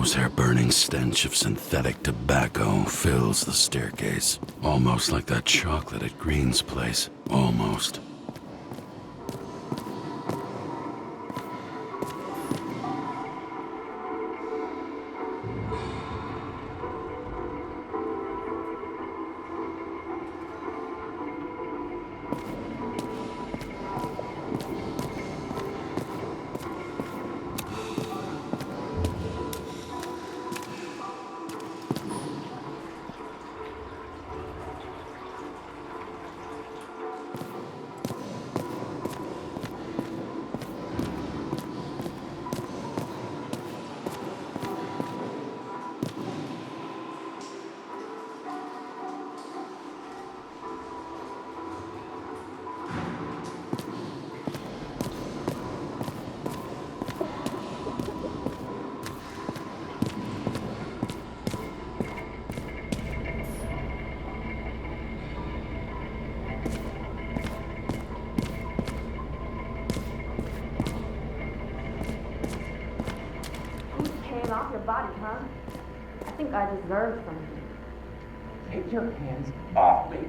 nose-hair-burning stench of synthetic tobacco fills the staircase. Almost like that chocolate at Green's place. Almost. Off your body, huh? I think I deserve something. Take your hands off me.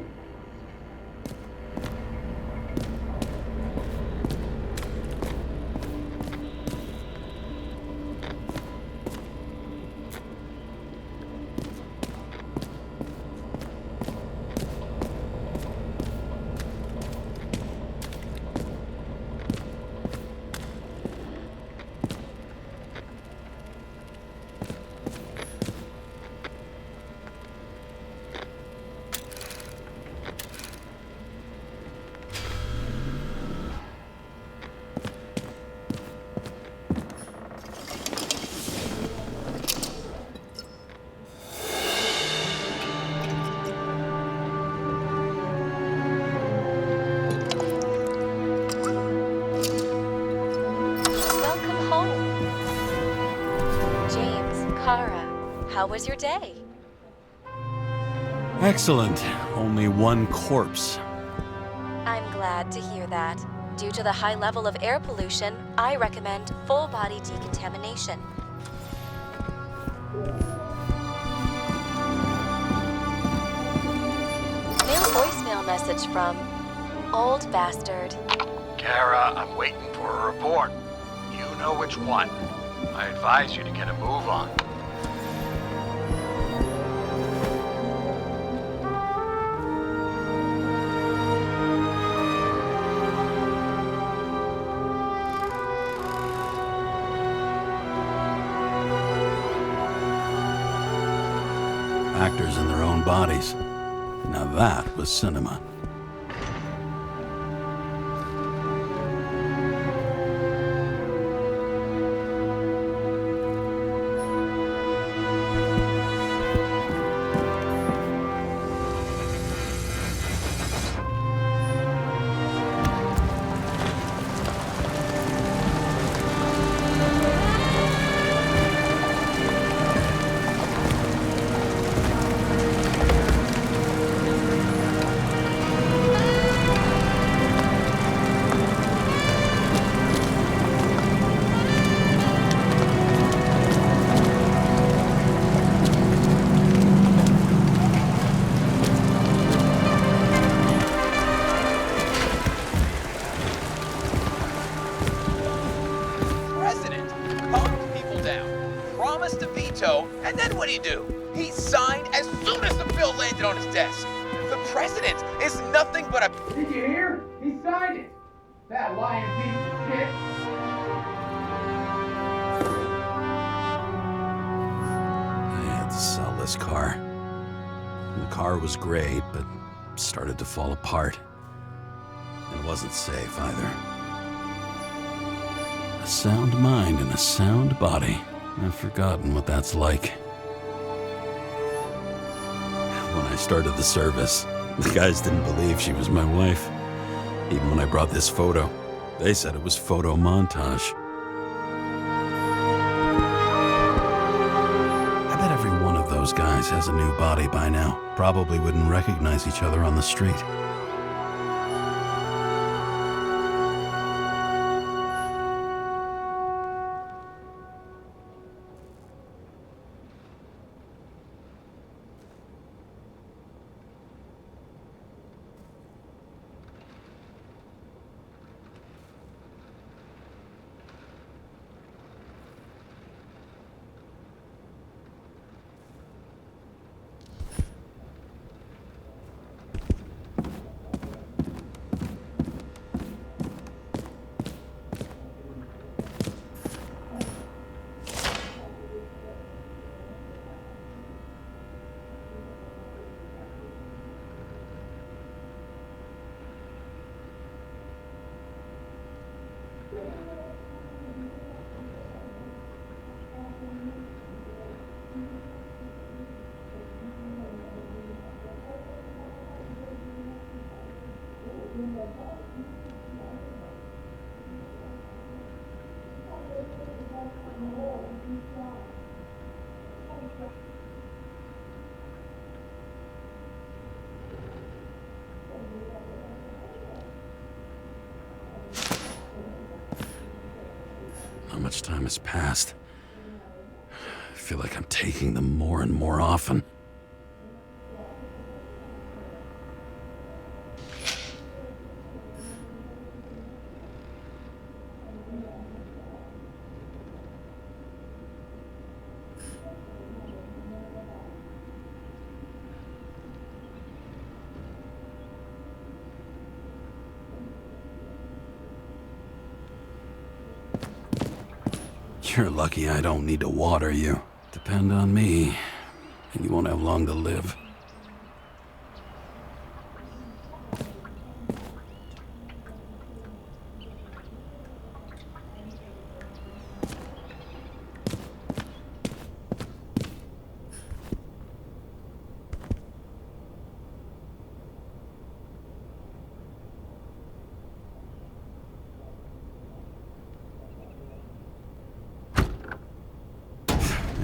How was your day? Excellent. Only one corpse. I'm glad to hear that. Due to the high level of air pollution, I recommend full body decontamination. New voicemail message from Old Bastard. Kara, I'm waiting for a report. You know which one. I advise you to get a move on. Actors in their own bodies. Now that was cinema. And then what'd he do? He signed as soon as the bill landed on his desk. The president is nothing but a... Did you hear? He signed it. That lying piece of shit. I had to sell this car. The car was great, but started to fall apart. It wasn't safe either. A sound mind and a sound body. I've forgotten what that's like. When I started the service, the guys didn't believe she was my wife. Even when I brought this photo, they said it was photo montage. I bet every one of those guys has a new body by now. Probably wouldn't recognize each other on the street. How much time has passed? I feel like I'm taking them more and more often. You're lucky I don't need to water you. Depend on me, and you won't have long to live.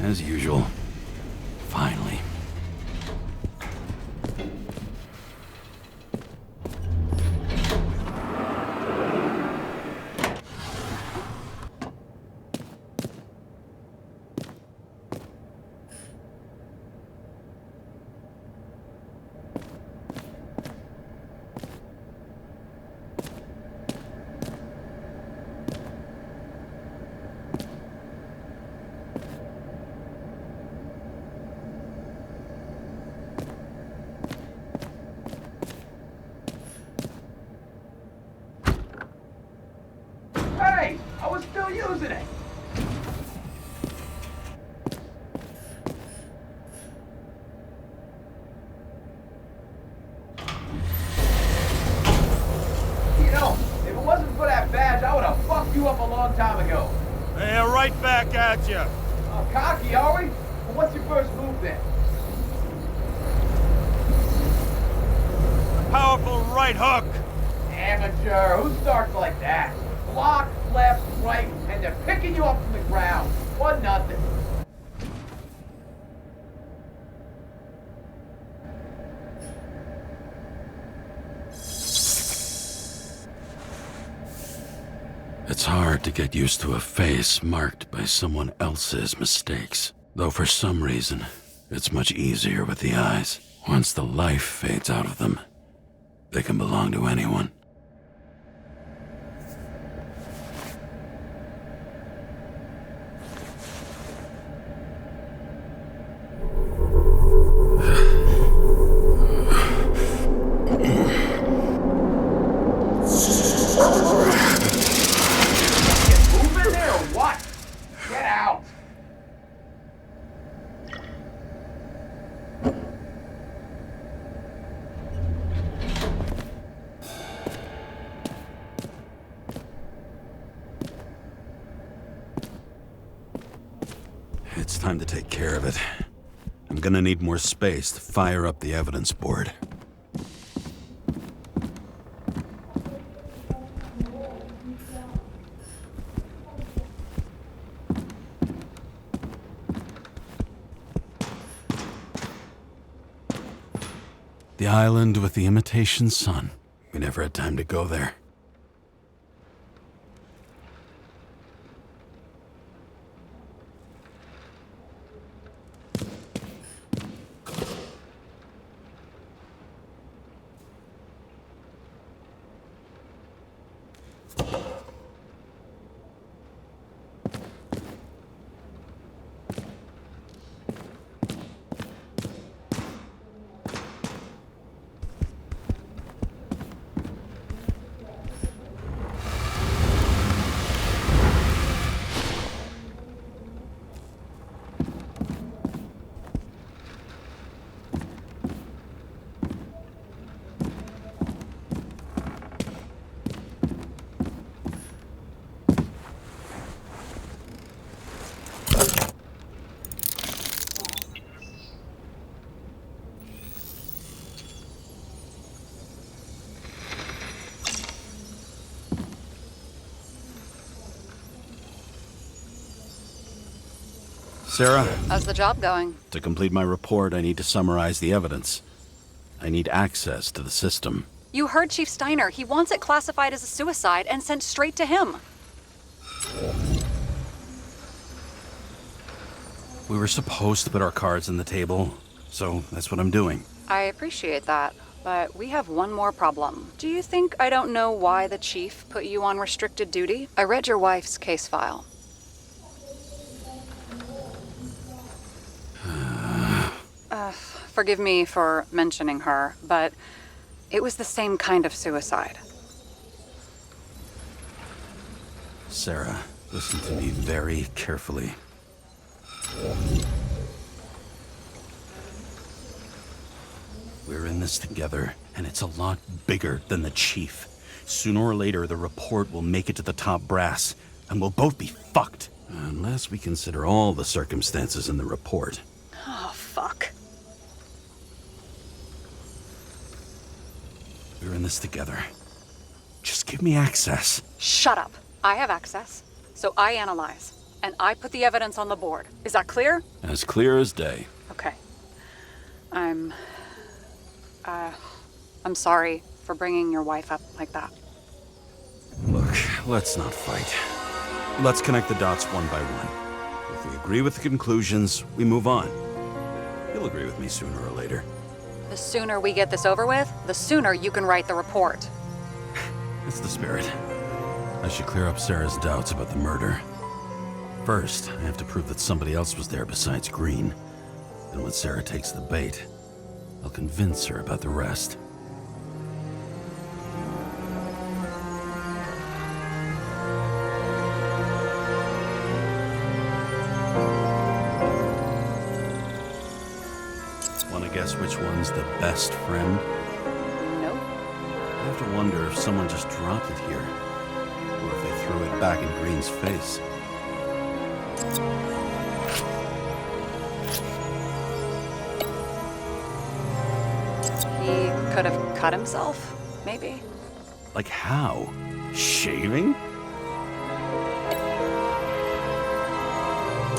As usual. Finally. Hey, I was still using it. You know, if it wasn't for that badge, I would have fucked you up a long time ago. They're right back at you. Oh, cocky, are we? Well, what's your first move then? Powerful right hook. Amateur, who starts like that? Block, left, right, and they're picking you up from the ground. 1-0. It's hard to get used to a face marked by someone else's mistakes. Though for some reason, it's much easier with the eyes. Once the life fades out of them, they can belong to anyone. Moving there or what? Get out. It's time to take care of it. I'm gonna need more space to fire up the evidence board. The island with the imitation sun. We never had time to go there. Sarah, How's the job going? to complete my report, I need to summarize the evidence. I need access to the system. You heard Chief Steiner. He wants it classified as a suicide and sent straight to him. We were supposed to put our cards on the table, so that's what I'm doing. I appreciate that, but we have one more problem. Do you think I don't know why the chief put you on restricted duty? I read your wife's case file. Forgive me for mentioning her, but it was the same kind of suicide. Sarah, listen to me very carefully. We're in this together, and it's a lot bigger than the chief. Sooner or later, the report will make it to the top brass, and we'll both be fucked. Unless we consider all the circumstances in the report. Oh, fuck. We're in this together. Just give me access. Shut up. I have access, so I analyze, and I put the evidence on the board. Is that clear? As clear as day. Okay. I'm sorry for bringing your wife up like that. Look, let's not fight. Let's connect the dots one by one. If we agree with the conclusions, we move on. You'll agree with me sooner or later. The sooner we get this over with, the sooner you can write the report. That's the spirit. I should clear up Sarah's doubts about the murder. First, I have to prove that somebody else was there besides Green. And when Sarah takes the bait, I'll convince her about the rest. Want to guess which one's the best friend? Nope. I have to wonder if someone just dropped it here, or if they threw it back in Green's face. He could have cut himself, maybe? Like how? Shaving?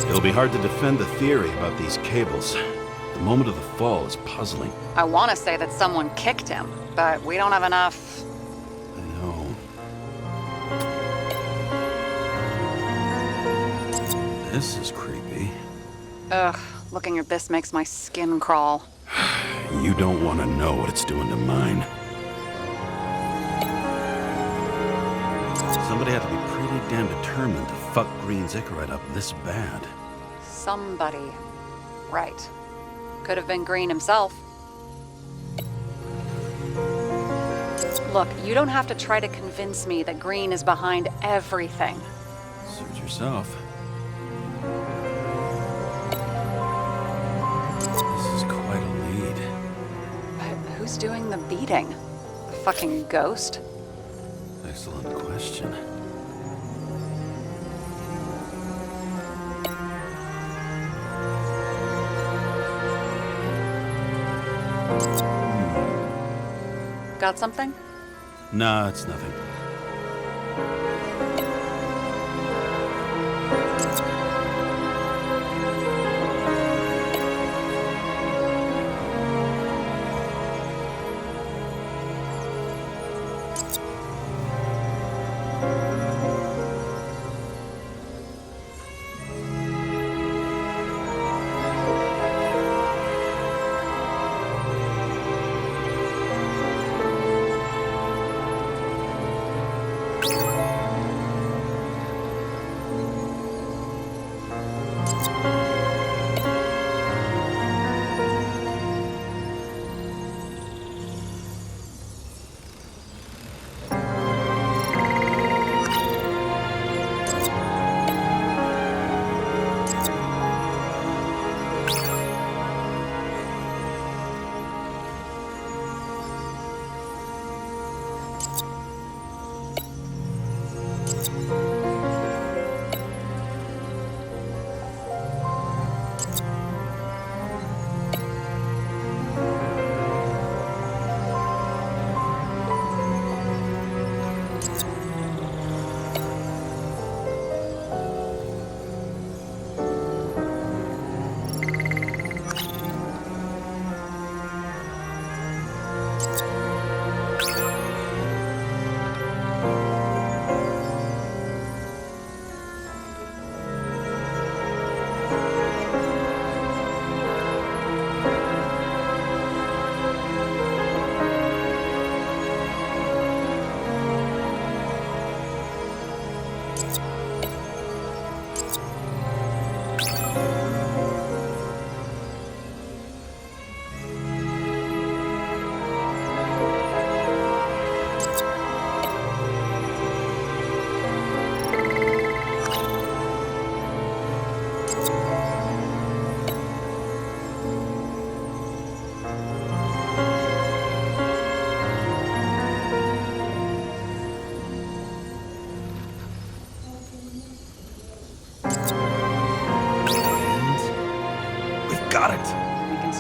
It'll be hard to defend the theory about these cables. The moment of the fall is puzzling. I want to say that someone kicked him, but we don't have enough. I know. This is creepy. Ugh, looking at this makes my skin crawl. You don't want to know what it's doing to mine. Somebody had to be pretty damn determined to fuck Green's Icarite up this bad. Somebody. Right. Could have been Green himself. Look, you don't have to try to convince me that Green is behind everything. Suit yourself. This is quite a lead. But who's doing the beating? The fucking ghost? Excellent question. Got something? Nah, it's nothing.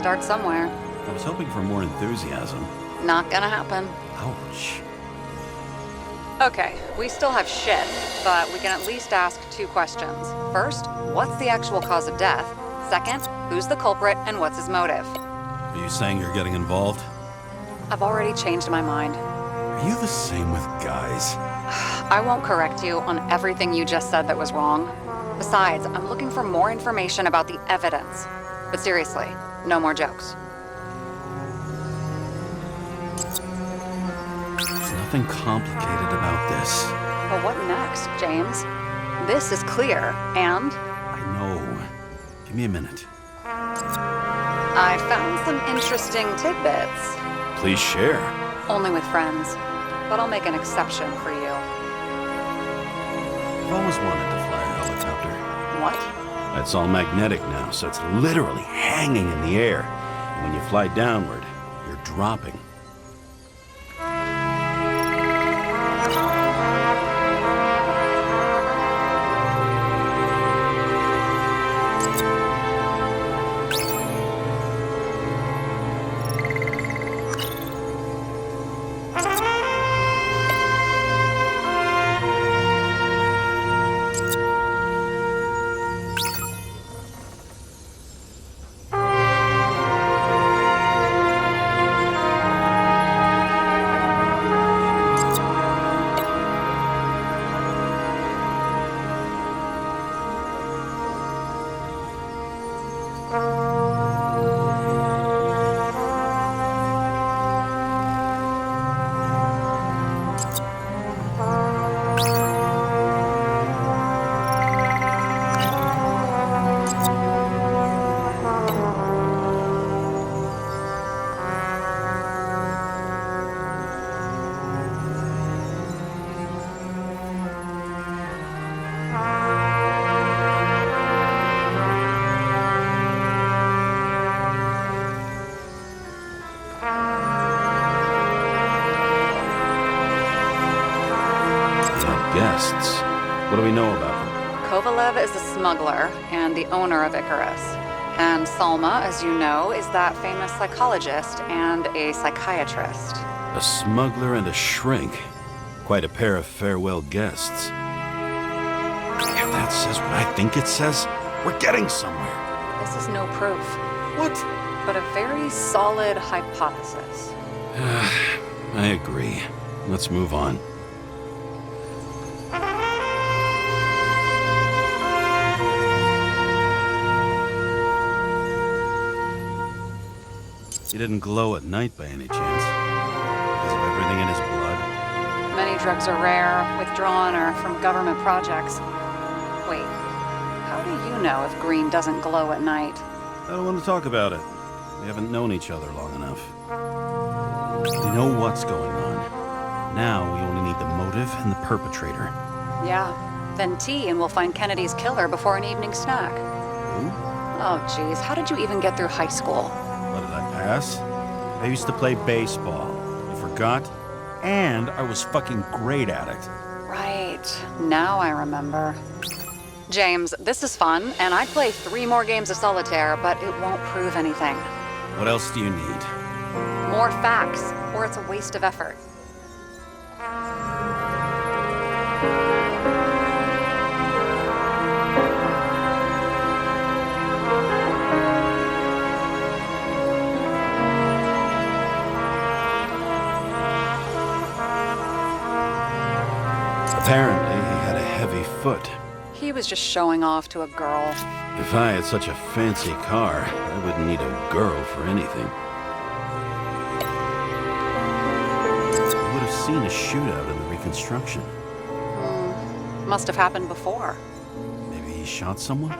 start somewhere. I was hoping for more enthusiasm. Not gonna happen. Ouch. Okay, we still have shit, but we can at least ask 2 questions. First, what's the actual cause of death? Second, who's the culprit and what's his motive? Are you saying you're getting involved? I've already changed my mind. Are you the same with guys? I won't correct you on everything you just said that was wrong. Besides, I'm looking for more information about the evidence. But seriously, no more jokes. There's nothing complicated about this. But what next, James? This is clear, and I know. Give me a minute. I found some interesting tidbits. Please share. Only with friends, but I'll make an exception for you. I've always wanted to fly a helicopter. What? It's all magnetic now, so it's literally hanging in the air. And when you fly downward, you're dropping. Guests. What do we know about them? Kovalev is a smuggler and the owner of Icarus. And Salma, as you know, is that famous psychologist and a psychiatrist. A smuggler and a shrink. Quite a pair of farewell guests. If that says what I think it says, we're getting somewhere. This is no proof, What? but a very solid hypothesis. I agree. Let's move on. He didn't glow at night by any chance. Because of everything in his blood. Many drugs are rare, withdrawn, or from government projects. Wait, how do you know if green doesn't glow at night? I don't want to talk about it. We haven't known each other long enough. We know what's going on. Now we only need the motive and the perpetrator. Yeah, then T and we'll find Kennedy's killer before an evening snack. Who? Oh geez, how did you even get through high school? What did I pass? I used to play baseball. You forgot? And I was fucking great at it. Right, now I remember. James, this is fun, and I'd play 3 more games of solitaire, but it won't prove anything. What else do you need? More facts, or it's a waste of effort. Apparently, he had a heavy foot. He was just showing off to a girl. If I had such a fancy car, I wouldn't need a girl for anything. I would have seen a shootout in the reconstruction. Must have happened before. Maybe he shot someone?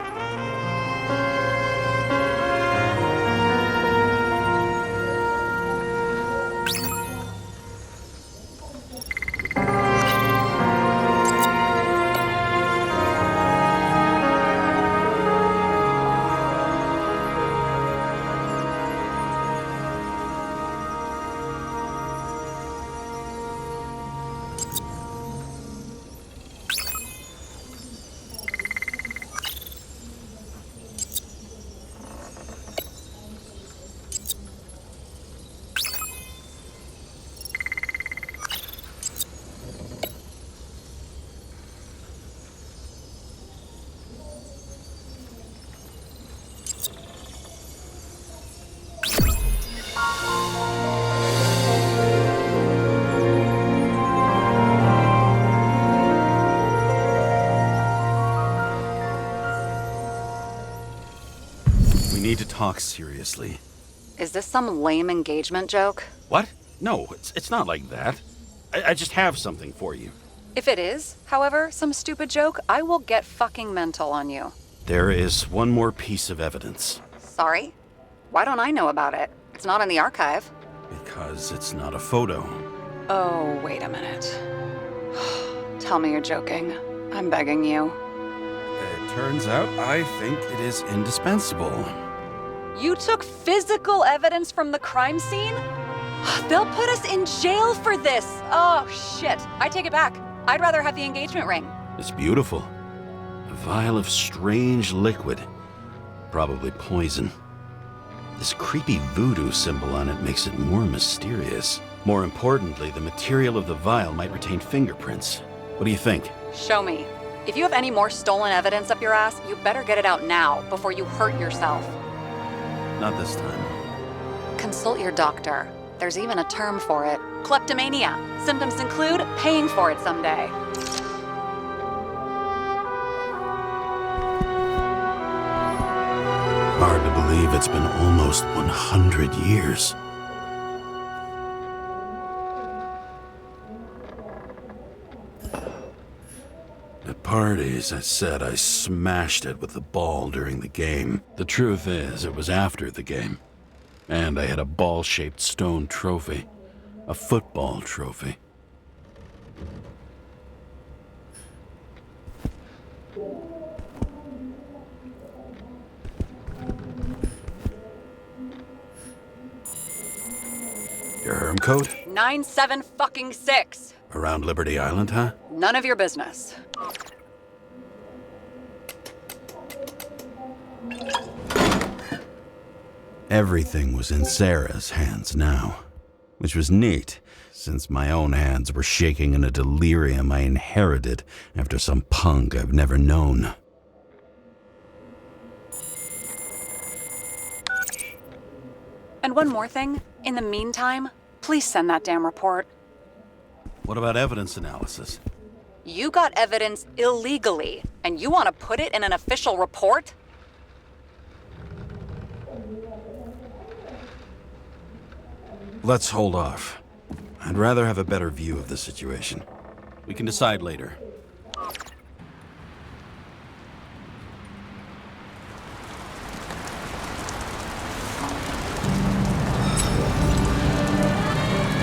talk seriously. Is this some lame engagement joke? What? No, it's not like that. I just have something for you. If it is, however, some stupid joke, I will get fucking mental on you. There is one more piece of evidence. Sorry? Why don't I know about it? It's not in the archive. Because it's not a photo. Oh, wait a minute. Tell me you're joking. I'm begging you. It turns out I think it is indispensable. You took physical evidence from the crime scene? They'll put us in jail for this! Oh, shit. I take it back. I'd rather have the engagement ring. It's beautiful. A vial of strange liquid. Probably poison. This creepy voodoo symbol on it makes it more mysterious. More importantly, the material of the vial might retain fingerprints. What do you think? Show me. If you have any more stolen evidence up your ass, you better get it out now before you hurt yourself. Not this time. Consult your doctor. There's even a term for it. Kleptomania. Symptoms include paying for it someday. Hard to believe it's been almost 100 years. At parties, I said I smashed it with the ball during the game. The truth is, it was after the game. And I had a ball-shaped stone trophy. A football trophy. Your herm coat? 97-fucking-6. Around Liberty Island, huh? None of your business. Everything was in Sarah's hands now, which was neat, since my own hands were shaking in a delirium I inherited after some punk I've never known. And one more thing. In the meantime, please send that damn report. What about evidence analysis? You got evidence illegally, and you want to put it in an official report? Let's hold off. I'd rather have a better view of the situation. We can decide later.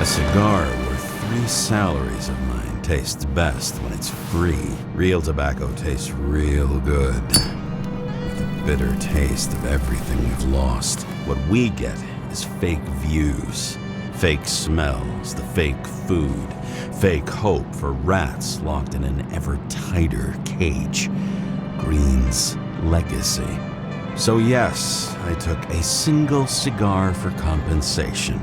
A cigar worth 3 salaries of mine tastes best when it's free. Real tobacco tastes real good. With the bitter taste of everything we've lost. What we get is fake views, fake smells, the fake food, fake hope for rats locked in an ever tighter cage. Green's legacy. So yes, I took a single cigar for compensation,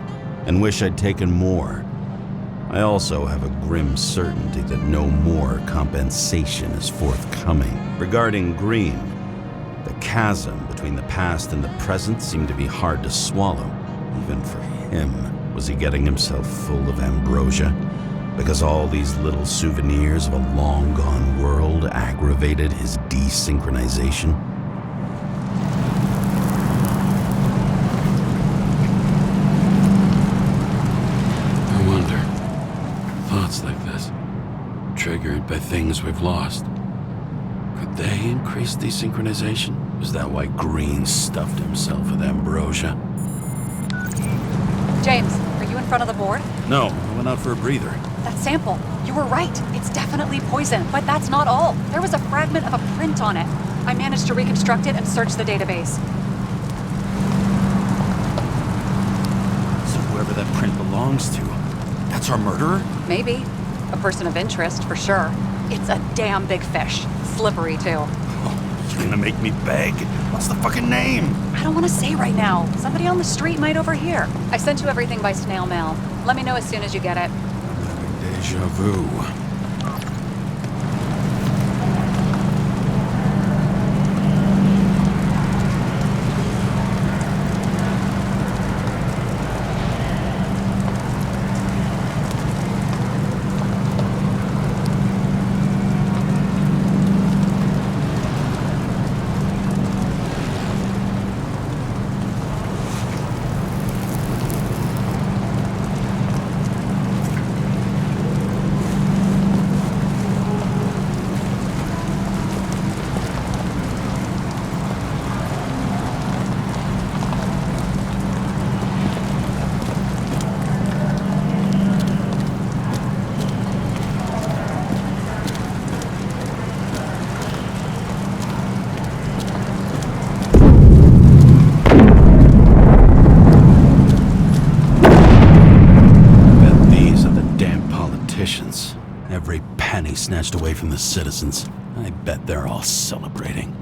and wish I'd taken more. I also have a grim certainty that no more compensation is forthcoming. Regarding Green, the chasm between the past and the present seemed to be hard to swallow, even for him. Was he getting himself full of ambrosia? Because all these little souvenirs of a long-gone world aggravated his desynchronization? I wonder, thoughts like this, triggered by things we've lost, could they increase desynchronization? Was that why Green stuffed himself with ambrosia? James, are you in front of the board? No, I went out for a breather. That sample. You were right. It's definitely poison, but that's not all. There was a fragment of a print on it. I managed to reconstruct it and search the database. So whoever that print belongs to, that's our murderer? Maybe. A person of interest, for sure. It's a damn big fish. Slippery, too. Oh, you're gonna make me beg? What's the fucking name? I don't want to say right now. Somebody on the street might overhear. I sent you everything by snail mail. Let me know as soon as you get it. I'm having deja vu. politicians. Every penny snatched away from the citizens. I bet they're all celebrating.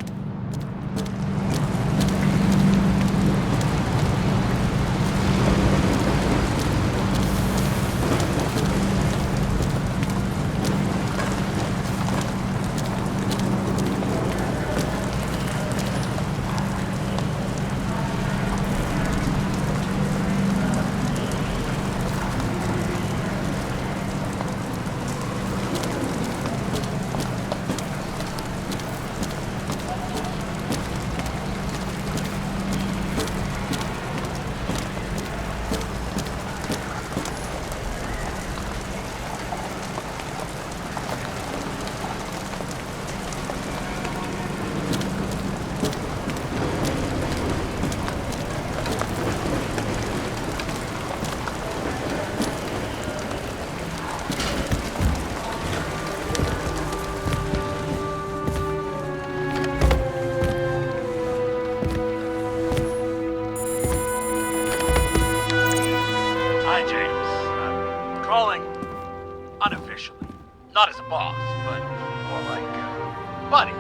Unofficially. Not as a boss, but more like, buddy.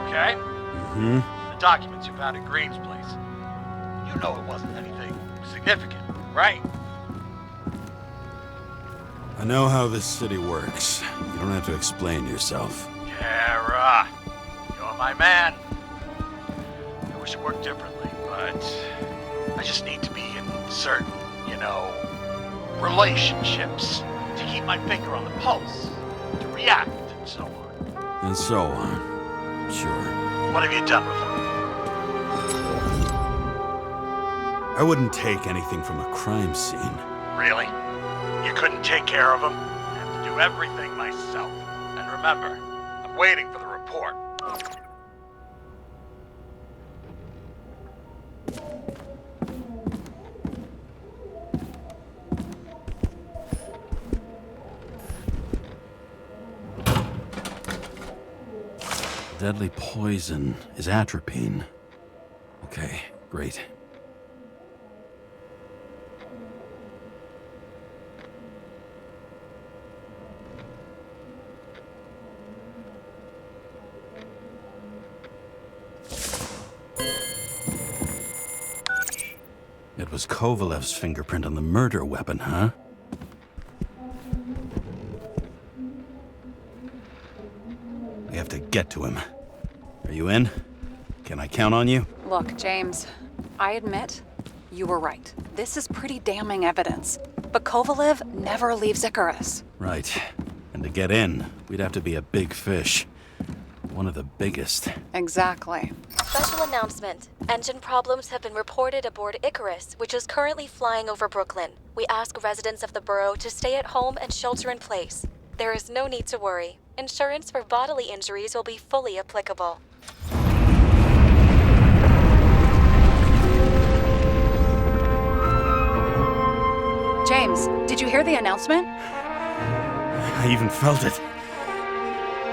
Okay? Mm-hmm. The documents you found at Green's place. You know it wasn't anything significant, right? I know how this city works. You don't have to explain yourself. Kara, you're my man. I wish it worked differently, but I just need to be in certain, relationships to keep my finger on the pulse, to react, and so on. And so on. Sure. What have you done with them? I wouldn't take anything from a crime scene. Really? You couldn't take care of them? I have to do everything myself. And remember, I'm waiting for the report. Deadly poison is atropine. Okay, great. It was Kovalev's fingerprint on the murder weapon, huh? We have to get to him. Are you in? Can I count on you? Look, James, I admit, you were right. This is pretty damning evidence. But Kovalev never leaves Icarus. Right. And to get in, we'd have to be a big fish. One of the biggest. Exactly. Special announcement. Engine problems have been reported aboard Icarus, which is currently flying over Brooklyn. We ask residents of the borough to stay at home and shelter in place. There is no need to worry. Insurance for bodily injuries will be fully applicable. James, did you hear the announcement? I even felt it.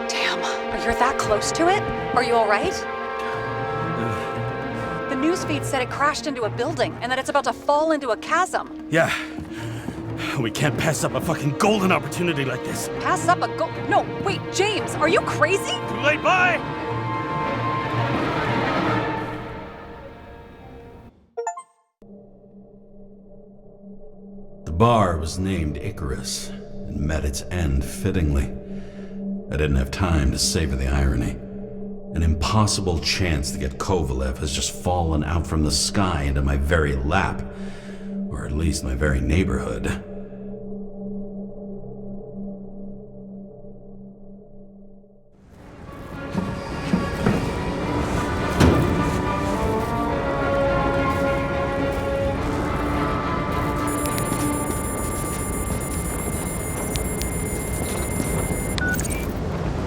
Damn, you're that close to it? Are you all right? The newsfeed said it crashed into a building and that it's about to fall into a chasm. Yeah. We can't pass up a fucking golden opportunity like this. Pass up a No, wait, James, are you crazy? Too late, bye! The bar was named Icarus and met its end fittingly. I didn't have time to savor the irony. An impossible chance to get Kovalev has just fallen out from the sky into my very lap, or at least my very neighborhood.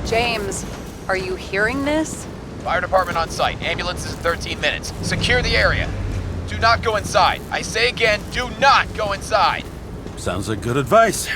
James, are you hearing this? Fire department on site. Ambulances in 13 minutes. Secure the area. Do not go inside. I say again, do not go inside. Sounds like good advice.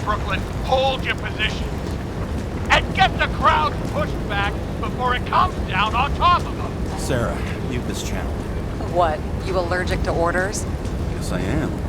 Brooklyn, hold your positions. And get the crowd pushed back before it comes down on top of them. Sarah, mute this channel. What? You allergic to orders? Yes, I am.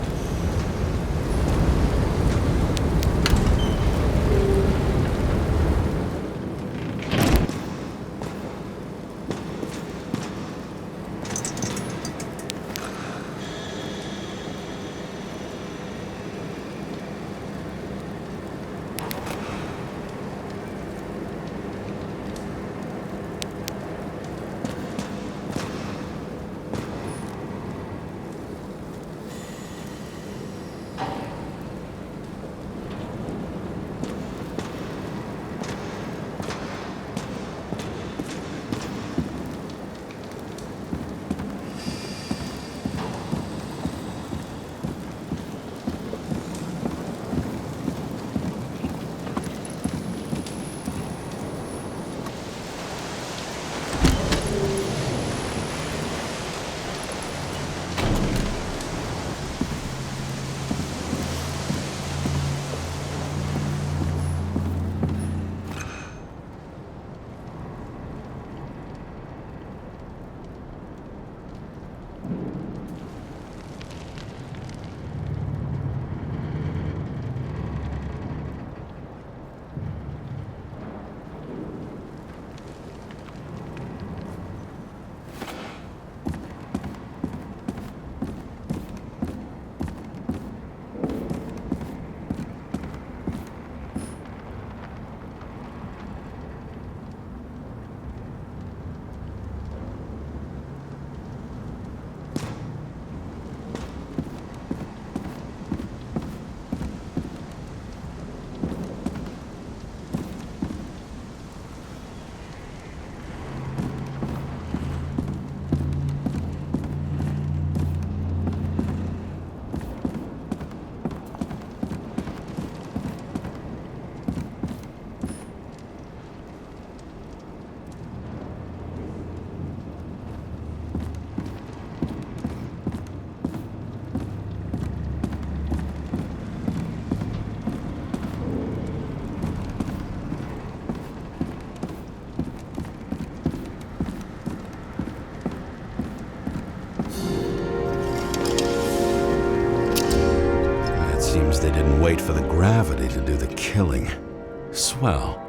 They didn't wait for the gravity to do the killing. Swell.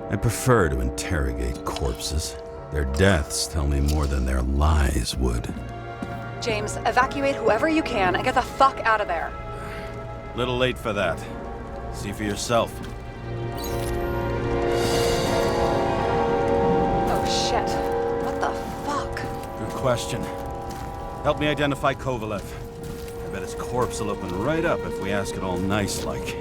I prefer to interrogate corpses. Their deaths tell me more than their lies would. James, evacuate whoever you can and get the fuck out of there. Little late for that. See for yourself. Oh shit. What the fuck? Good question. Help me identify Kovalev. I bet his corpse will open right up if we ask it all nice-like.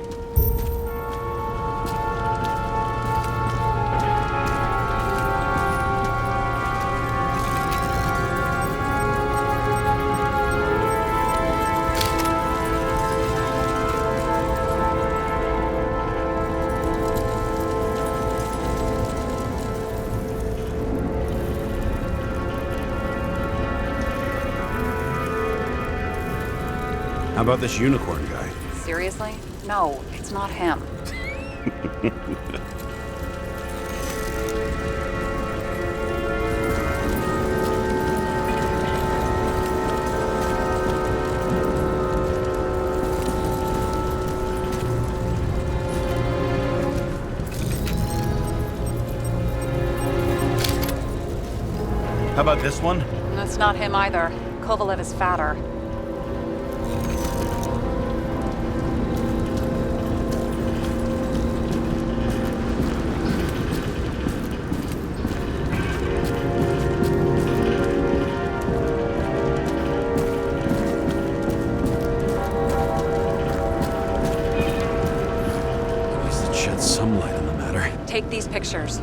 How about this unicorn guy? Seriously? No, it's not him. How about this one? That's not him either. Kovalev is fatter. Some light on the matter. Take these pictures. I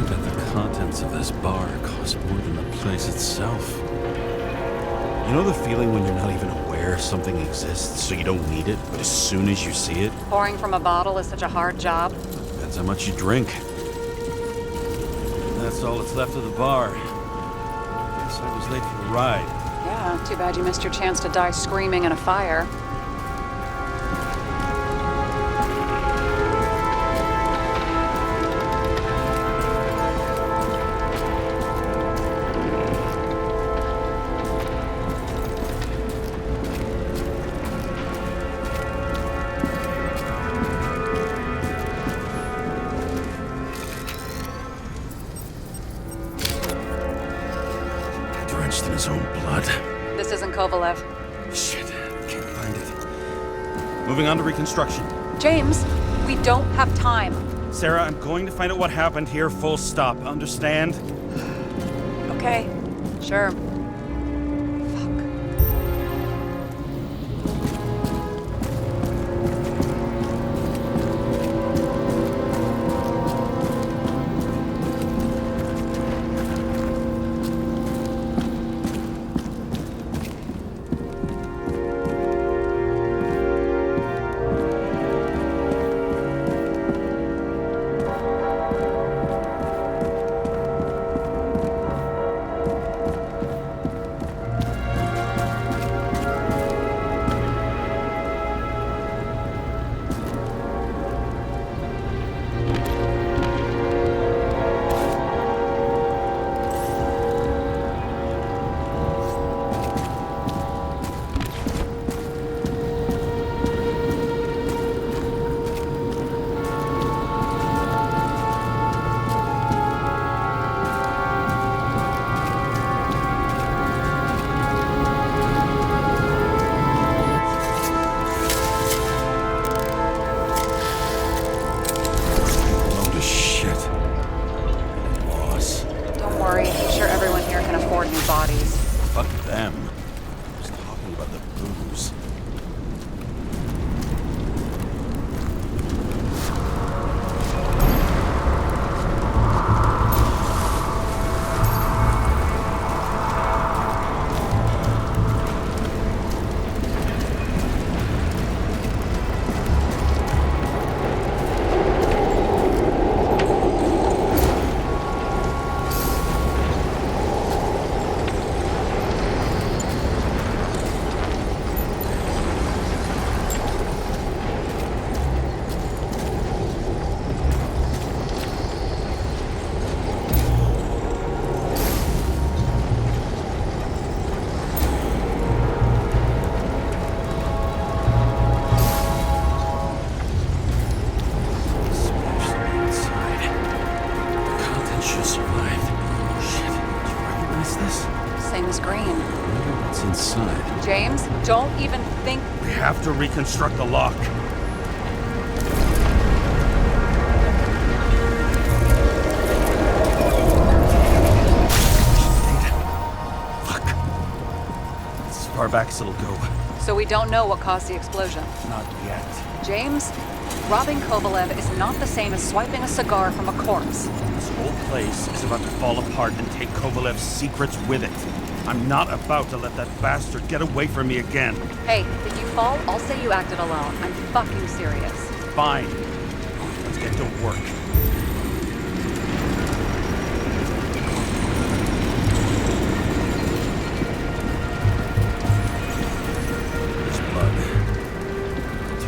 bet the contents of this bar cost more than the place itself. You know the feeling when you're not even aware something exists, so you don't need it, but as soon as you see it? Pouring from a bottle is such a hard job. Depends how much you drink. That's all that's left of the bar. Guess I was late for the ride. Yeah, too bad you missed your chance to die screaming in a fire. Drenched in his own blood. This isn't Kovalev. Shit, can't find it. Moving on to reconstruction. James, we don't have time. Sarah, I'm going to find out what happened here, full stop. Understand? Okay, sure. Bodies. Fuck them. I was talking about the booze. Inside. James, don't even think. We have to reconstruct the lock. Fuck. It's as far back as it'll go. So we don't know what caused the explosion. Not yet. James, robbing Kovalev is not the same as swiping a cigar from a corpse. This whole place is about to fall apart and take Kovalev's secrets with it. I'm not about to let that bastard get away from me again. Hey, if you fall, I'll say you acted alone. I'm fucking serious. Fine. Let's get to work. There's blood.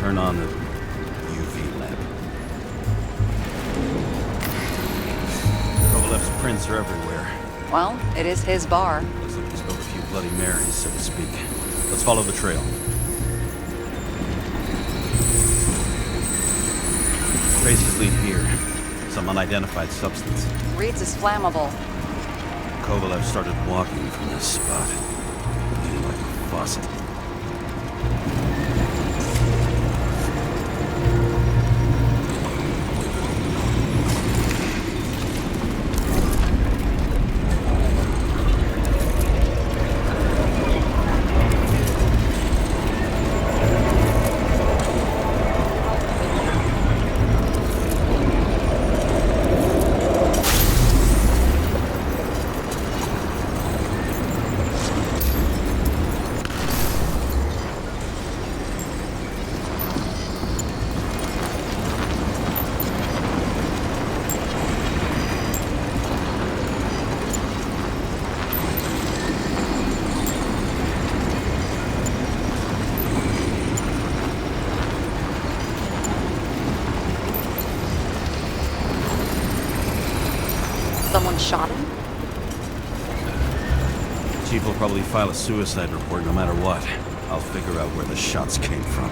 Turn on the UV lamp. Kovalev's prints are everywhere. Well, it is his bar. Looks like he spilled a few Bloody Marys, so to speak. Let's follow the trail. Traces lead here. Some unidentified substance. Reed's is flammable. Kovalev started walking from this spot, bleeding like a faucet. Someone shot him? Chief will probably file a suicide report no matter what. I'll figure out where the shots came from.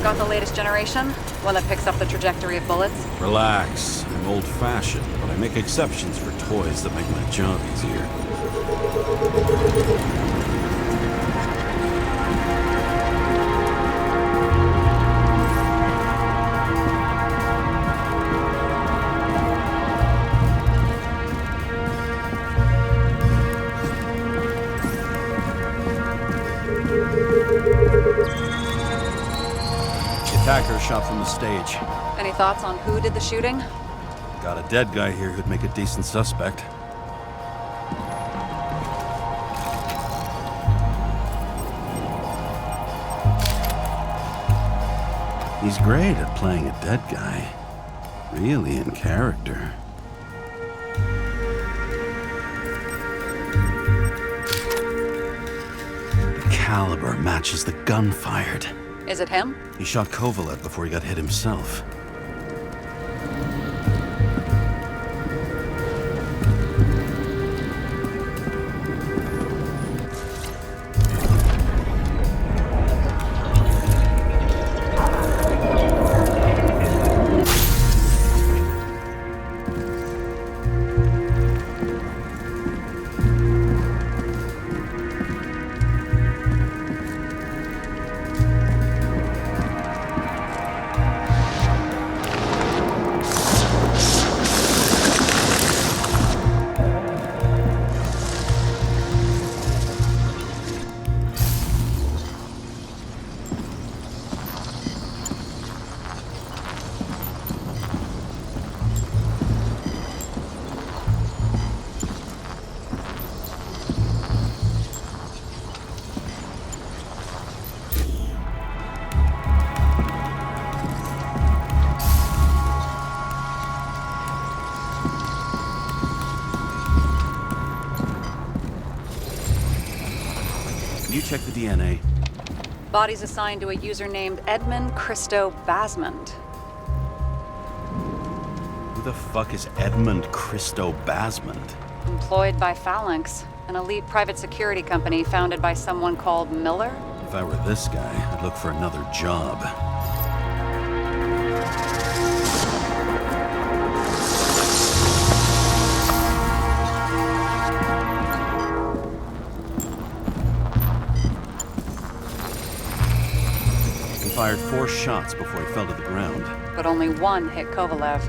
Got the latest generation? One that picks up the trajectory of bullets? Relax. I'm old-fashioned, but I make exceptions for toys that make my job easier. Attacker shot from the stage. Any thoughts on who did the shooting? Got a dead guy here who'd make a decent suspect. He's great at playing a dead guy. Really in character. The caliber matches the gun fired. Is it him? He shot Kovalev before he got hit himself. You check the DNA. Body's assigned to a user named Edmund Christo Basmond. Who the fuck is Edmund Christo Basmond? Employed by Phalanx, an elite private security company founded by someone called Miller? If I were this guy, I'd look for another job. He fired 4 shots before he fell to the ground. But only one hit Kovalev.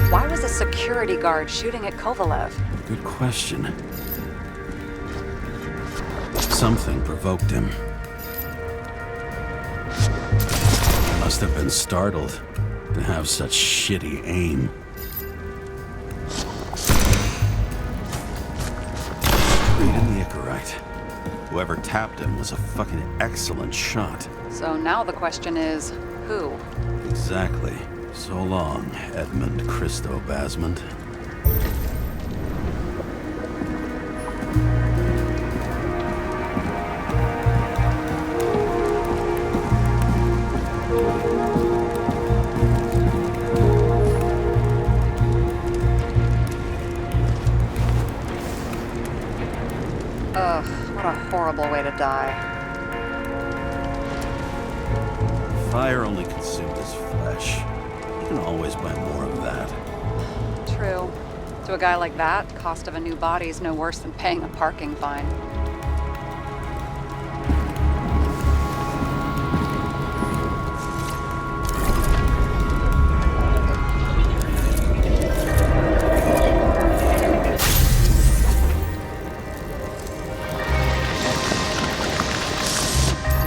Why was a security guard shooting at Kovalev? Good question. Something provoked him. He must have been startled to have such shitty aim. Reading the Icarite. Whoever tapped him was a fucking excellent shot. So now the question is, who? Exactly. So long, Edmund Christo Basmond. Ugh, what a horrible way to die. Fire only consumed his flesh. You can always buy more of that. True. To a guy like that, cost of a new body is no worse than paying a parking fine.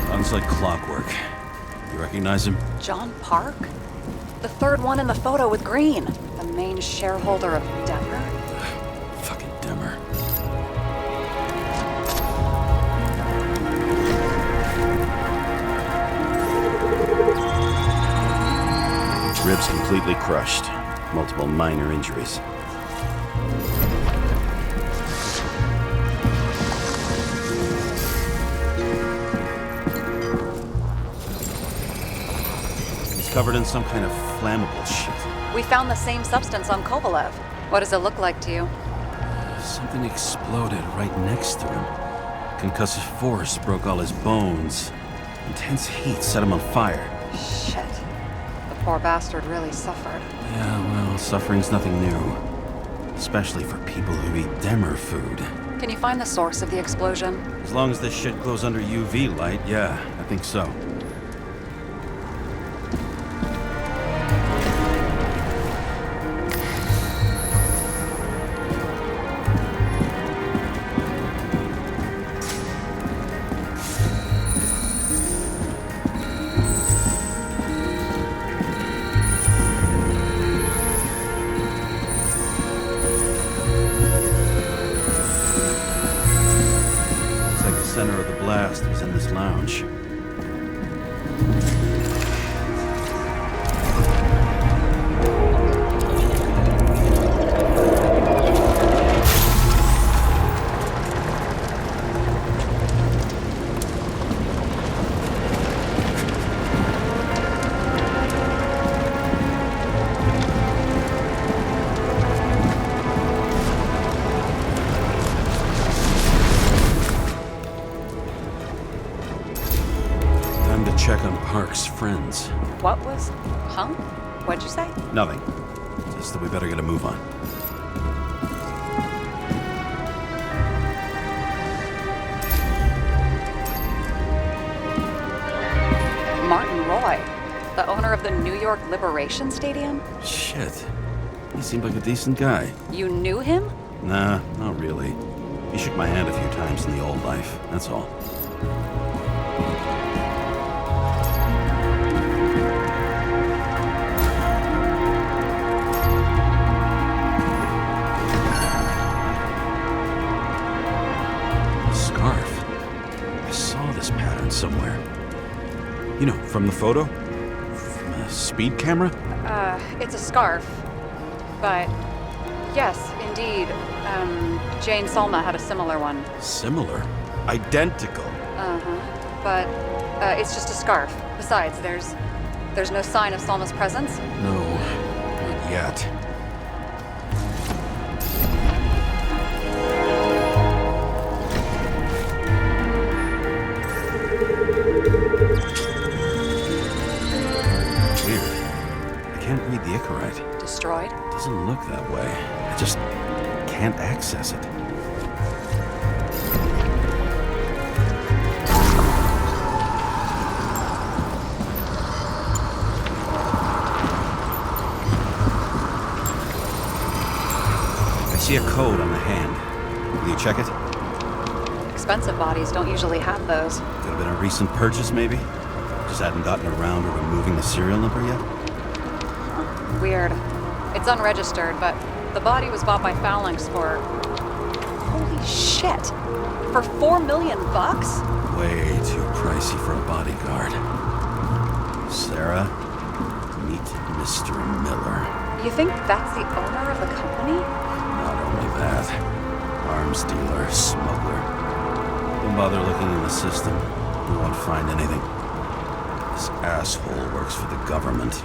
Runs like clockwork. You recognize him? John Park? The third one in the photo with Green. The main shareholder of Denver? Fucking Dimmer. completely crushed. Multiple minor injuries. He's covered in some kind of flammable shit. We found the same substance on Kovalev. What does it look like to you? Something exploded right next to him. Concussive force broke all his bones. Intense heat set him on fire. Shit. The poor bastard really suffered. Yeah, well, suffering's nothing new. Especially for people who eat dimmer food. Can you find the source of the explosion? As long as this shit glows under UV light, yeah, I think so. Center of the blast was in this lounge. Check on Park's friends. What was? Huh? What'd you say? Nothing. Just that we better get a move on. Martin Roy, the owner of the New York Liberation Stadium? Shit. He seemed like a decent guy. You knew him? Nah, not really. He shook my hand a few times in the old life, that's all. Somewhere. You know, from the photo? From a speed camera? It's a scarf. But, yes, indeed. Jane Salma had a similar one. Similar? Identical? Uh-huh. But, it's just a scarf. Besides, there's no sign of Salma's presence? No, not yet. Destroyed? Doesn't look that way. I just can't access it. I see a code on the hand. Will you check it? Expensive bodies don't usually have those. Could have been a recent purchase, maybe? Just hadn't gotten around to removing the serial number yet? Weird. It's unregistered, but the body was bought by Phalanx for... Holy shit! For $4 million bucks? Way too pricey for a bodyguard. Sarah, meet Mr. Miller. You think that's the owner of the company? Not only that. Arms dealer, smuggler. Don't bother looking in the system. You won't find anything. This asshole works for the government.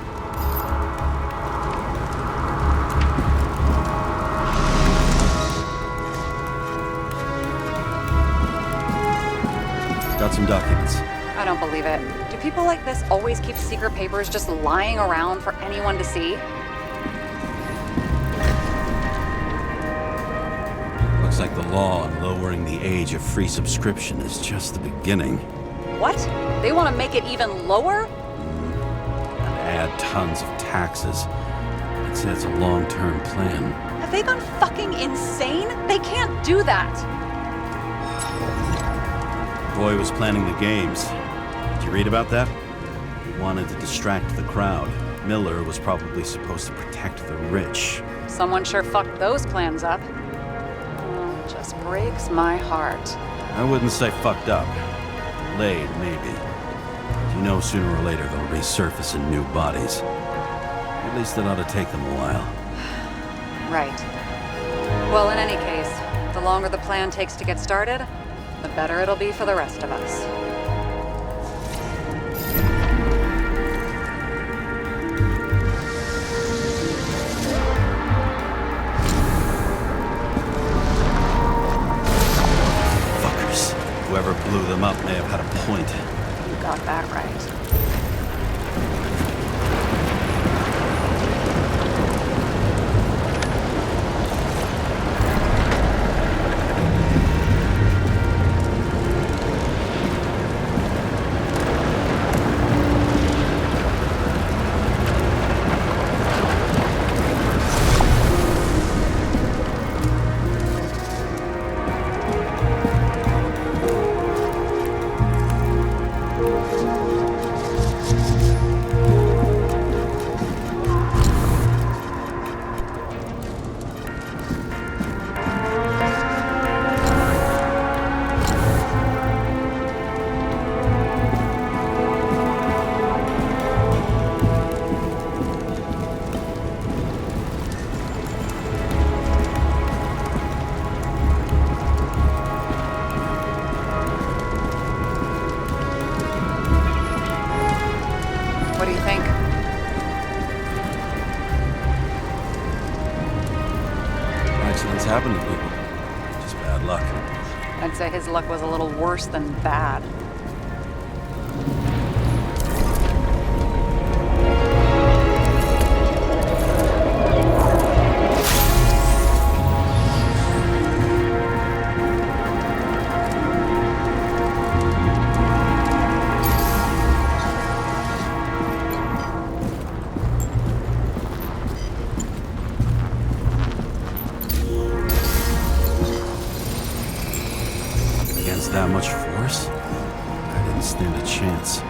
Got some documents. I don't believe it. Do people like this always keep secret papers just lying around for anyone to see? Looks like the law on lowering the age of free subscription is just the beginning. What? They want to make it even lower? And add tons of taxes. I'd say it's a long-term plan. Have they gone fucking insane? They can't do that! Boy was planning the games. Did you read about that? He wanted to distract the crowd. Miller was probably supposed to protect the rich. Someone sure fucked those plans up. Oh, it just breaks my heart. I wouldn't say fucked up. Delayed, maybe. You know, sooner or later they'll resurface in new bodies. Maybe At least it ought to take them a while. Right. Well, in any case, the longer the plan takes to get started, the better it'll be for the rest of us. Fuckers. Whoever blew them up may have had a point. You got that right. What do you think? Accidents happen to people. Just bad luck. I'd say his luck was a little worse than bad. Against that much force? I didn't stand a chance.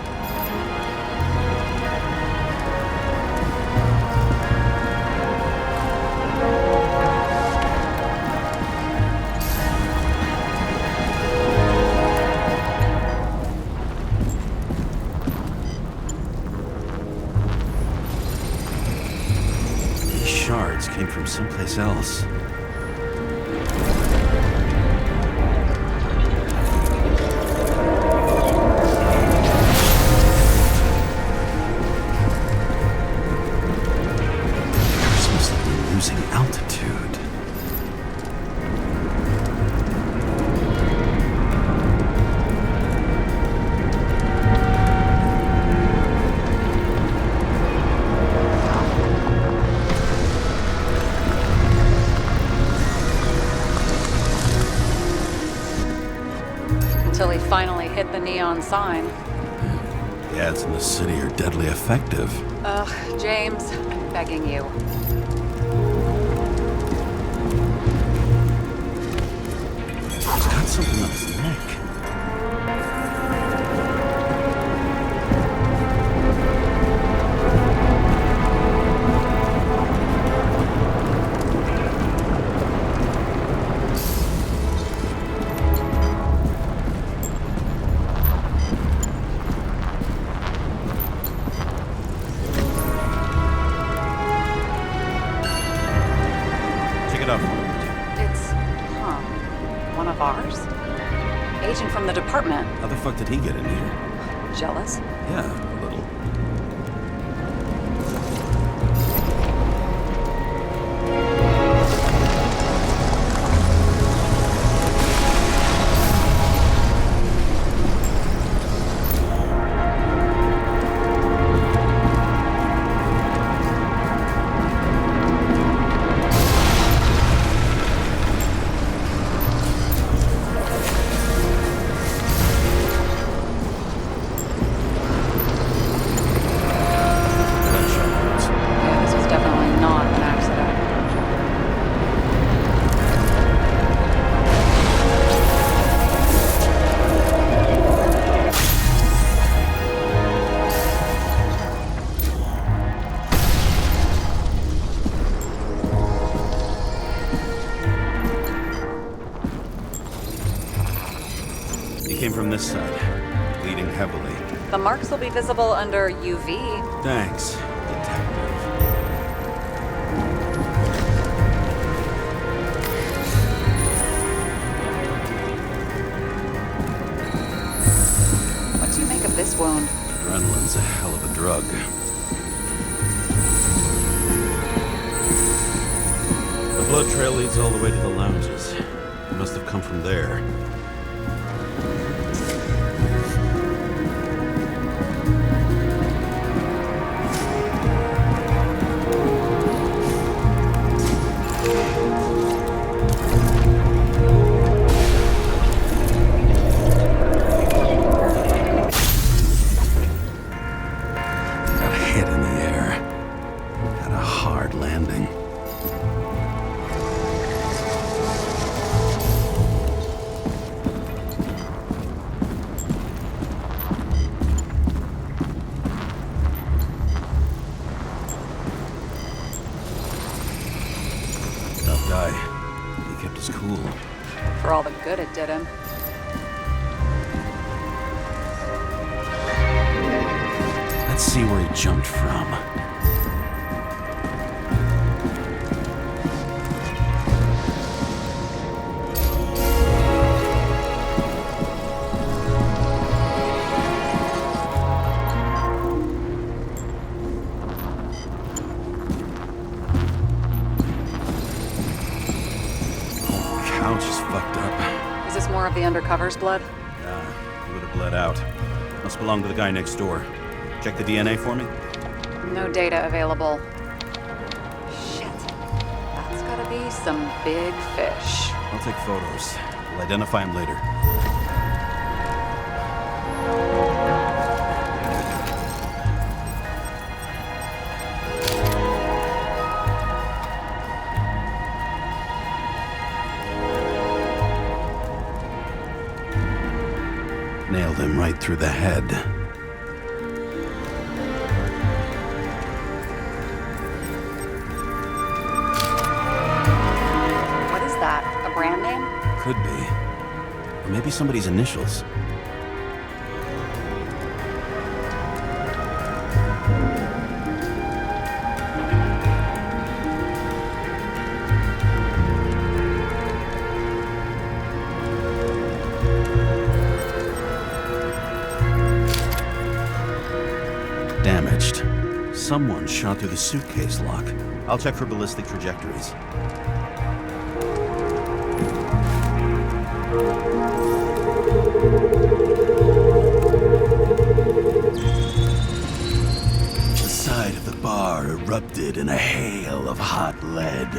These shards came from someplace else. Losing altitude. Until he finally hit the neon sign. The ads in the city are deadly effective. Ugh, James, I'm begging you. He's got something on his neck. Take it up. It's, one of ours? Agent from the department. How the fuck did he get in here? Jealous? Yeah, a little. Yeah, this was definitely not an accident. He came from this side, bleeding heavily. The marks will be visible under UV. Thanks, detective. rug. The blood trail leads all the way to the lounges. It must have come from there. For all the good it did him. Let's see where he jumped from. More of the undercover's blood? Nah, he would have bled out. Must belong to the guy next door. Check the DNA for me? No data available. Shit. That's gotta be some big fish. I'll take photos. We'll identify him later. Nailed him right through the head. What is that? A brand name? Could be. Or maybe somebody's initials. Damaged. Someone shot through the suitcase lock. I'll check for ballistic trajectories. The side of the bar erupted in a hail of hot lead.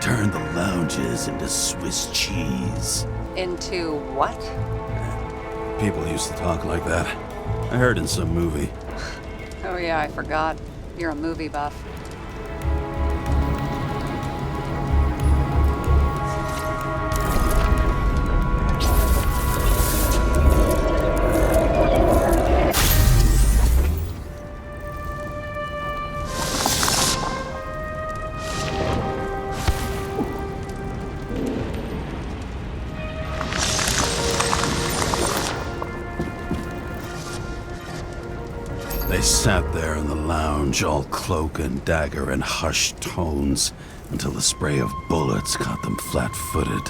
Turned the lounges into Swiss cheese. Into what? People used to talk like that. I heard in some movie. Oh yeah, I forgot. You're a movie buff. They sat there in the lounge, all cloak and dagger and hushed tones, until the spray of bullets caught them flat-footed.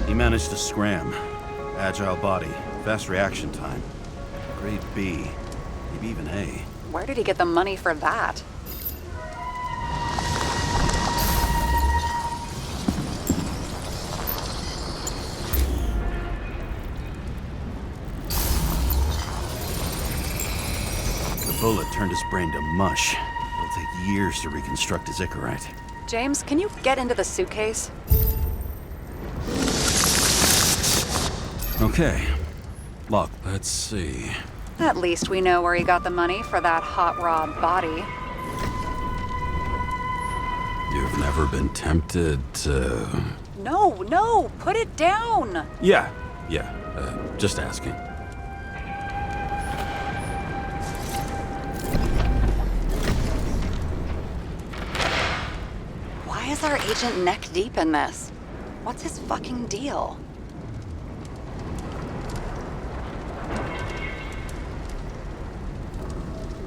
He managed to scram. Agile body, fast reaction time. Grade B, maybe even A. Where did he get the money for that? The bullet turned his brain to mush. It'll take years to reconstruct his Icarite. James, can you get into the suitcase? Okay. Look, let's see. At least we know where he got the money for that hot rod body. You've never been tempted to... No, put it down! Yeah, just asking. Why is our agent neck deep in this? What's his fucking deal?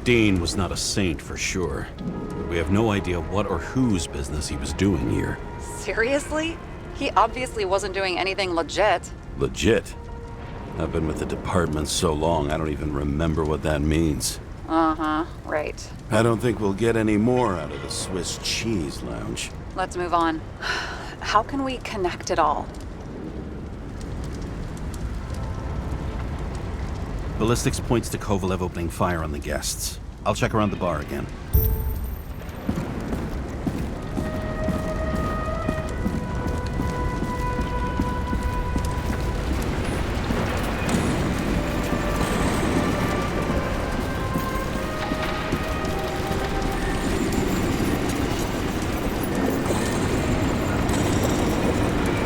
Dean was not a saint for sure. We have no idea what or whose business he was doing here. Seriously? He obviously wasn't doing anything legit. Legit? I've been with the department so long, I don't even remember what that means. Uh-huh, right. I don't think we'll get any more out of the Swiss Cheese Lounge. Let's move on. How can we connect it all? Ballistics points to Kovalev opening fire on the guests. I'll check around the bar again.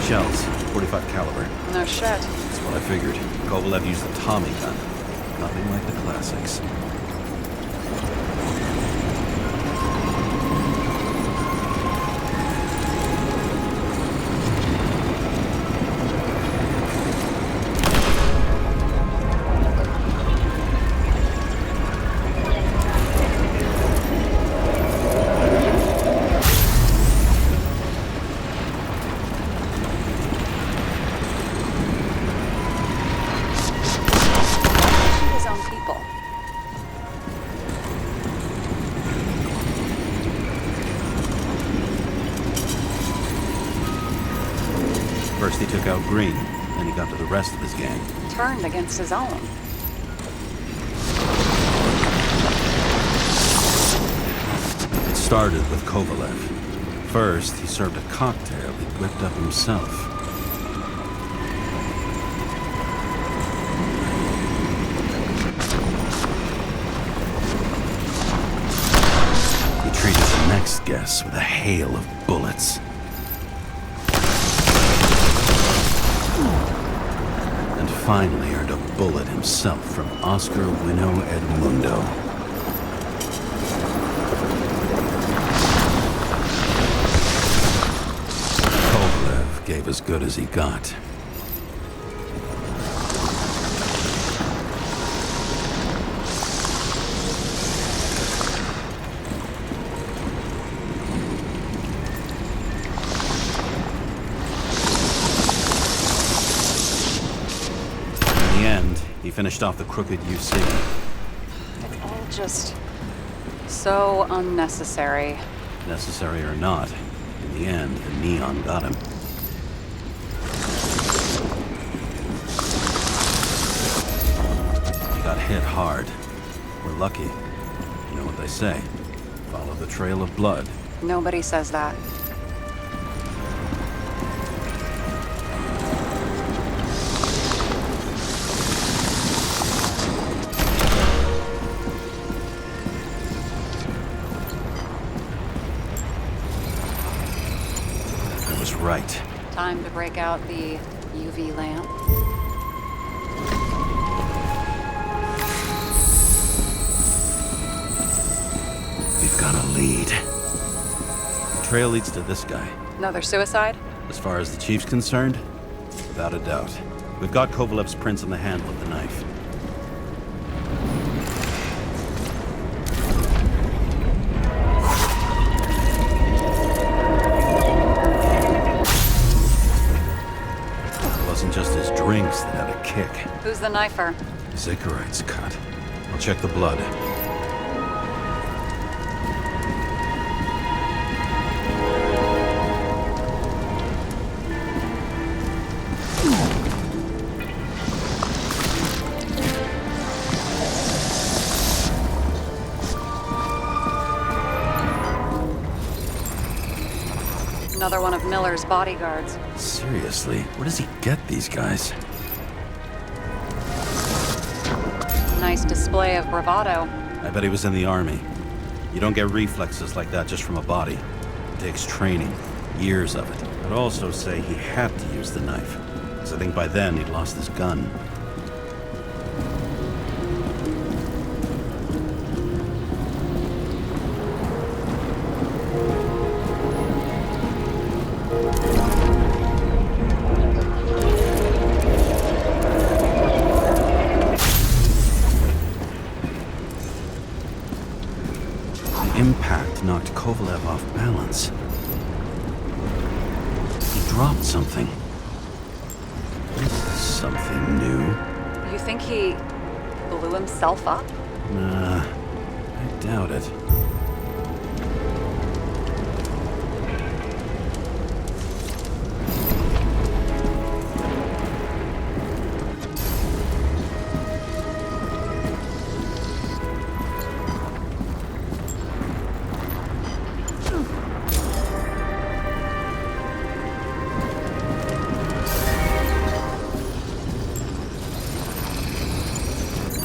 Shells, 45 caliber. No shit. That's what I figured. Kovalev used a Tommy gun. Nothing like the classics. His own people. First he took out Green, then he got to the rest of his gang. Turned against his own. It started with Kovalev. First, he served a cocktail he whipped up himself. He treated the next guest with a hail of bullets. And finally earned a bullet himself from Oscar Wino Edmundo. Kovalev gave as good as he got. In the end, he finished off the crooked UC. It's all just so unnecessary. Necessary or not, in the end, the neon got him. He got hit hard. We're lucky. You know what they say. Follow the trail of blood. Nobody says that. I was right. Time to break out the UV lamp. We've got a lead. The trail leads to this guy. Another suicide? As far as the chief's concerned, without a doubt. We've got Kovalev's prints on the handle of the knife. It wasn't just his drinks that had a kick. Who's the knifer? Zikarite's cut. I'll check the blood. Another one of Miller's bodyguards. Seriously, where does he get these guys? Nice display of bravado. I bet he was in the army. You don't get reflexes like that just from a body. It takes training, years of it. I'd also say he had to use the knife, because I think by then he'd lost his gun. The impact knocked Kovalev off balance. He dropped something. This is something new. You think he blew himself up? Nah, I doubt it.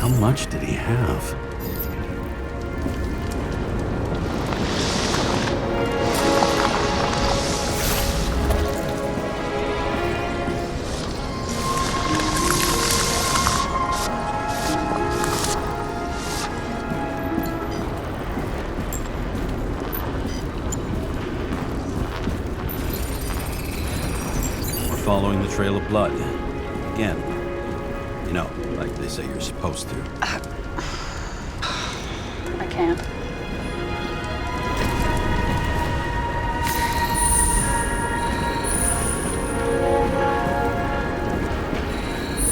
How much did he have? We're following the trail of blood. Again. You know, like they say you're supposed to. I can't.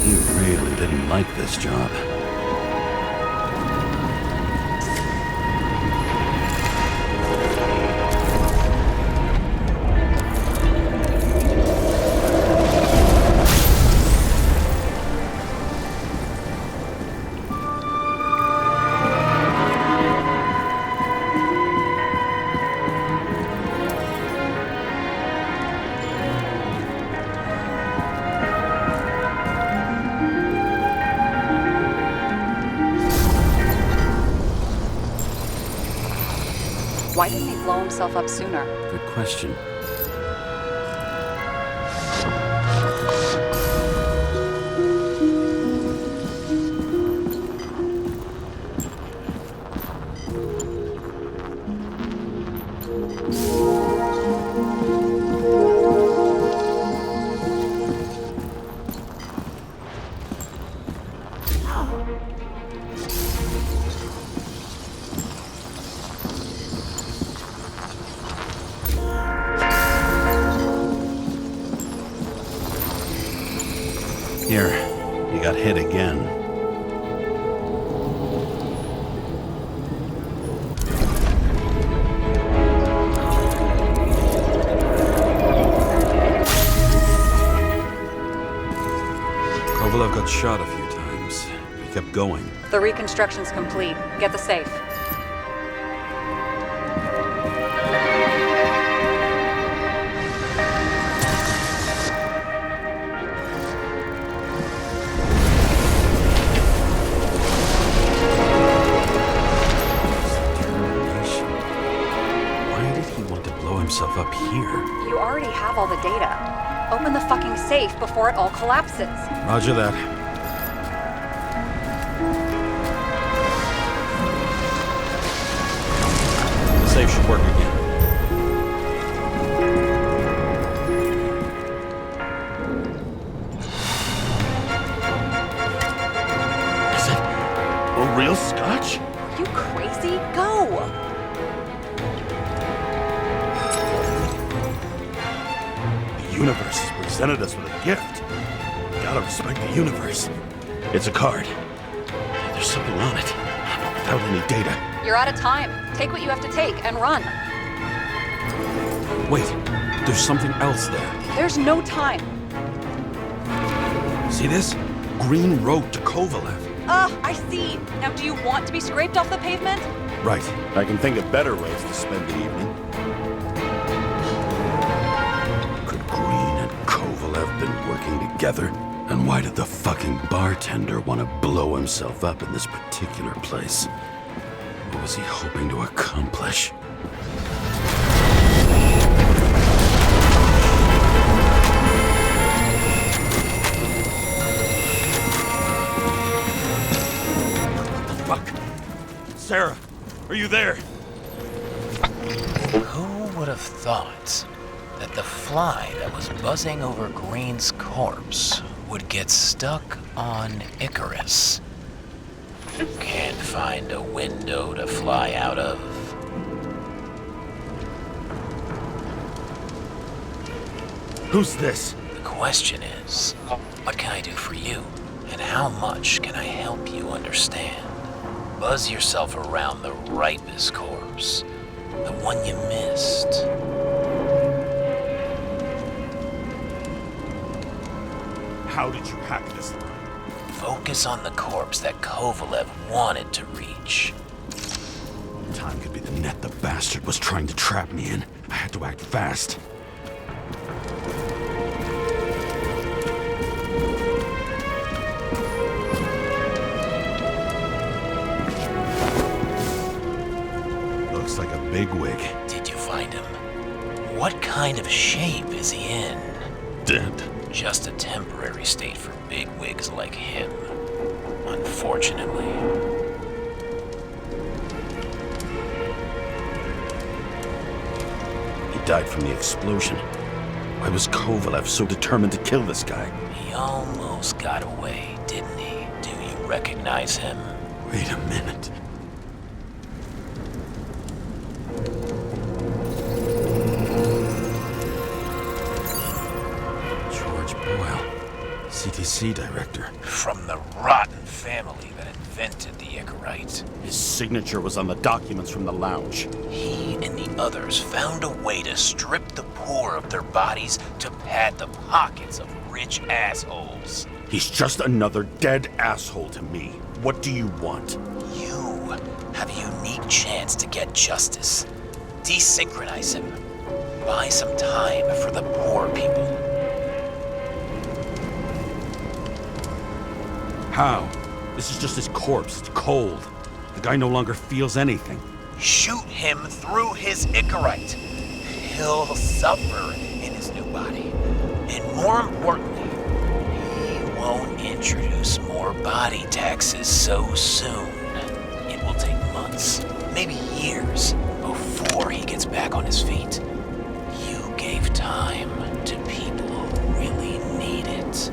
He really didn't like this job. Why didn't he blow himself up sooner? Good question. Here, you got hit again. Kovalev got shot a few times. He kept going. The reconstruction's complete. Get the safe. Why did he want to blow himself up here? You already have all the data. Open the fucking safe before it all collapses. Roger that. The safe should work again. Is it a real scotch? Are you crazy? Go! The universe has presented us with a gift. Gotta respect the universe. It's a card. There's something on it. Without any data. You're out of time. Take what you have to take and run. Wait, there's something else there. There's no time. See this? Green road to Kovalev. I see. Now do you want to be scraped off the pavement? Right. I can think of better ways to spend the evening. Could Green and Kovalev been working together? And why did the fucking bartender want to blow himself up in this particular place? What was he hoping to accomplish? Fuck. Sarah, are you there? Who would have thought that the fly that was buzzing over Green's corpse would get stuck on Icarus? Can't find a window to fly out of. Who's this? The question is, what can I do for you? And how much can I help you understand? Buzz yourself around the ripest corpse. The one you missed. How did you hack this? Focus on the corpse that Kovalev wanted to reach. Time could be the net the bastard was trying to trap me in. I had to act fast. Looks like a bigwig. Did you find him? What kind of shape is he in? Dead. Just a temporary state for bigwigs like him. Unfortunately. He died from the explosion. Why was Kovalev so determined to kill this guy? He almost got away, didn't he? Do you recognize him? Wait a minute. George Boyle, CTC director. From the rotten family that invented the Icarite. His signature was on the documents from the lounge. He and the others found a way to strip the poor of their bodies to pad the pockets of rich assholes. He's just another dead asshole to me. What do you want? You have a unique chance to get justice. Desynchronize him. Buy some time for the poor people. How? This is just his corpse. It's cold. The guy no longer feels anything. Shoot him through his Icarite. He'll suffer in his new body. And more importantly, he won't introduce more body taxes so soon. It will take months, maybe years, before he gets back on his feet. You gave time to people who really need it.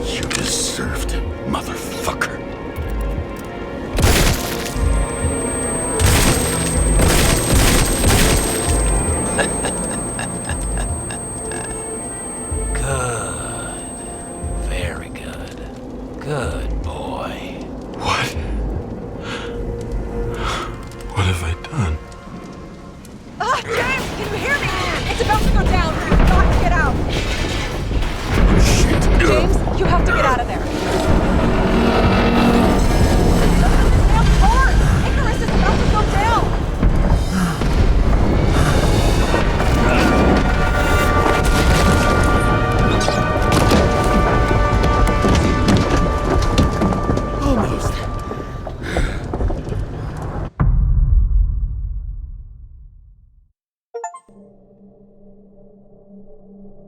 You deserved it, motherfucker. Good. Very good. Good boy. What? What have I done? Ah, James, can you hear me? It's about to go down. We've got to get out. Shit. James, you have to get out of there. Damn car! Icarus is about to go down. Almost.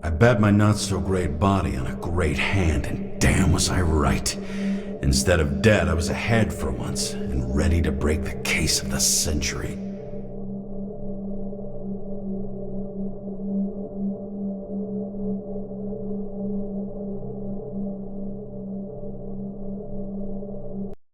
I bet my not-so-great body on a great hand, and damn was I right. Instead of dead, I was ahead for once, and ready to break the case of the century.